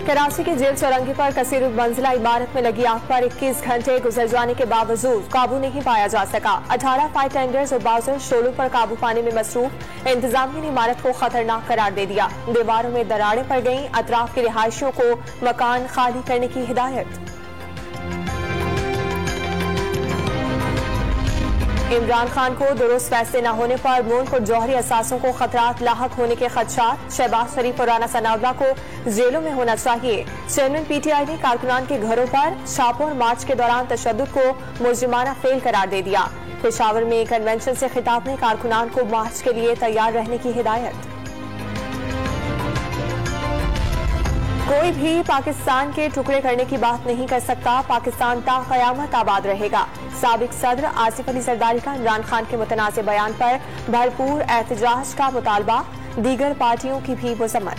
कराची के जेल चौरंगी पर कसीर मंजिला इमारत में लगी आग पर 21 घंटे गुजर जाने के बावजूद काबू नहीं पाया जा सका। 18 फायर टेंडर्स और 62 शोलों पर काबू पाने में मसरूफ इंतजामिया ने इमारत को खतरनाक करार दे दिया। दीवारों में दरारें पड़ गईं। अतराफ के रिहायशियों को मकान खाली करने की हिदायत। इमरान खान को दुरुस्त फैसले न होने पर मुल्क और जौहरी असासों को खतरात लाहक होने के खदशात। शहबाज शरीफ और राना सनाउल्लाह को जेलों में होना चाहिए। चेयरमैन पीटीआई ने कारकुनान के घरों पर छापों और मार्च के दौरान तशद्दुद को मुजरिमाना फेल करार दे दिया। पेशावर में कन्वेंशन से खिताब ने कारकुनान को मार्च के लिए तैयार रहने की हिदायत। कोई भी पाकिस्तान के टुकड़े करने की बात नहीं कर सकता। पाकिस्तान ता क़यामत आबाद रहेगा। साबिक सदर आसिफ अली जरदारी का इमरान खान के मुतनाज़ बयान पर भरपूर एहतजाज का मुतालबा। दीगर पार्टियों की भी मज़म्मत।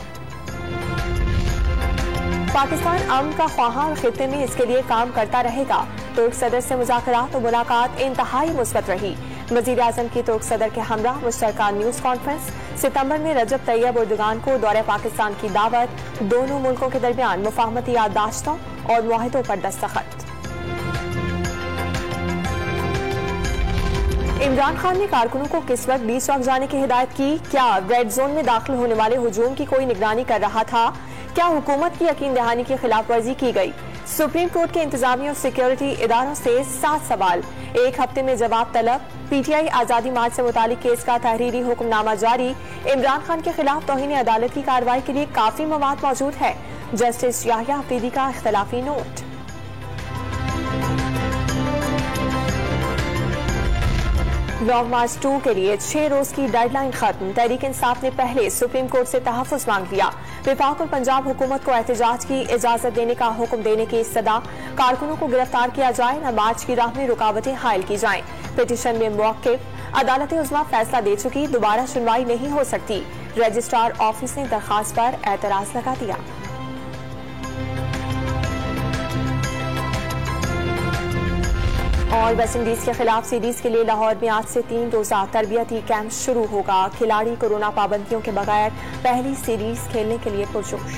पाकिस्तान अमन का ख्वाहां और खित्ते में इसके लिए काम करता रहेगा। तुर्क सदर से मुज़ाकरात और मुलाकात इंतहाई मुस्बत रही। वज़ीर आज़म की तुर्क सदर के हमरा मुश्तरका न्यूज़ कॉन्फ्रेंस। सितंबर में रजब तैयब एर्दोगान को दौरे पाकिस्तान की दावत। दोनों मुल्कों के दरमियान मुफाहमती याददाश्तों और मुआहिदों पर दस्तखत। इमरान खान ने कारकुनों को किस वक्त बीच वक्त जाने की हिदायत की? क्या रेड जोन में दाखिल होने वाले हुजूम की कोई निगरानी कर रहा था? क्या हुकूमत की यकीन दहानी की खिलाफ वर्जी की गई? सुप्रीम कोर्ट के इंतजामी और सिक्योरिटी इदारों से 7 सवाल। 1 हफ्ते में जवाब तलब। पीटीआई आजादी मार्च से मुतालिक केस का तहरीरी हुक्मनामा जारी। इमरान खान के खिलाफ तौहीन अदालत की कार्रवाई के लिए काफी मवाद मौजूद है। जस्टिस याहिया हफीदी का इख्तलाफी नोट। लॉन्ग मार्च 2 के लिए 6 रोज की डेडलाइन खत्म। तहरीक इंसाफ ने पहले सुप्रीम कोर्ट से तहफ़्फ़ुज़ मांग लिया। विफाक और पंजाब हुकूमत को एहतजाज की इजाजत देने का हुक्म देने की सदा। कारकुनों को गिरफ्तार किया जाए, न मार्च की राह में रुकावटें हायल की जाएं। पिटीशन में मौक़िफ़। अदालत उज़्मा फैसला दे चुकी, दोबारा सुनवाई नहीं हो सकती। रजिस्ट्रार ऑफिस ने दरखास्त पर एतराज लगा दिया। और वेस्ट इंडीज के खिलाफ सीरीज के लिए लाहौर में आज से 3 रोजा तरबियती कैंप शुरू होगा। खिलाड़ी कोरोना पाबंदियों के बगैर पहली सीरीज खेलने के लिए पुरजोश।